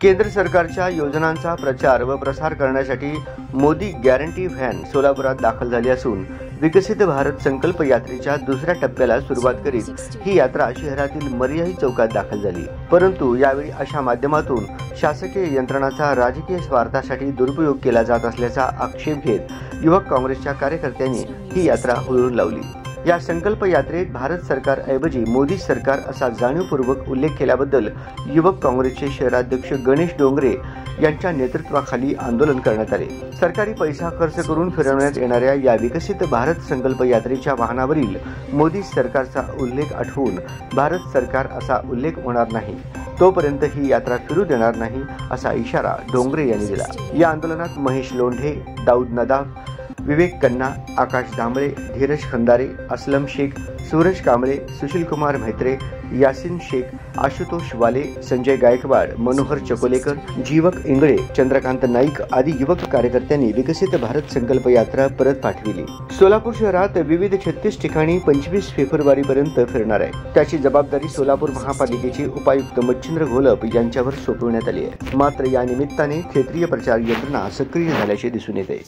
केंद्र सरकारच्या योजनांचा प्रचार व प्रसार करण्यासाठी मोदी गॅरंटी व्हॅन सोलापुरात दाखल झाली असून विकसित भारत संकल्प यात्रेच्या दुसऱ्या टप्प्याला सुरुवात करीत ही यात्रा शहरातील मर्याही चौकात दाखल झाली। परंतु यावेळी अशा माध्यमातून शासकीय यंत्रणाचा राजकीय स्वार्थासाठी दुरुपयोग केला जात असल्याचा आक्षेप घेत युवक काँग्रेसच्या कार्यकर्त्यांनी ही यात्रा हुळून लावली। या संकल्प यात्रेत भारत सरकार ऐवजी मोदी सरकार असा जाणीवपूर्वक उल्लेख केल्याबद्दल युवक काँग्रेसचे शहराध्यक्ष गणेश डोंगरे यांच्या नेतृत्वाखाली आंदोलन करण्यात आले। सरकारी पैसा खर्च करून फिरवण्यात येणाऱ्या या विकसित भारत संकल्प यात्रेच्या वाहनावरील मोदी सरकारचा उल्लेख आठवून भारत सरकार असा उल्लेख होणार नाही तोपर्यंत ही यात्रा फिरू देणार नाही असा इशारा डोंगरे यांनी दिला। या आंदोलनात महेश लोंढे, दाऊद नदाफ, विवेक कन्ना, आकाश दामळे, धीरज खंदारे, असलम शेख, सूरज कांबळे, सुशील कुमार म्हेत्रे, यासिन शेख, आशुतोष वाले, संजय गायकवाड, मनोहर चकोलेकर, जीवक इंगळे, चंद्रकांत नाईक आदी युवक कार्यकर्त्यांनी विकसित भारत संकल्प यात्रा परत पाठविली। सोलापूर शहरात विविध 36 ठिकाणी 25 फेब्रुवारीपर्यंत फिरणार आहे। त्याची जबाबदारी सोलापूर महापालिकेचे उपायुक्त मच्छिंद्र घोलप यांच्यावर सोपवण्यात आली आहे। मात्र या निमित्ताने क्षेत्रीय प्रचार यंत्रणा सक्रिय झाल्याचे दिसून येते।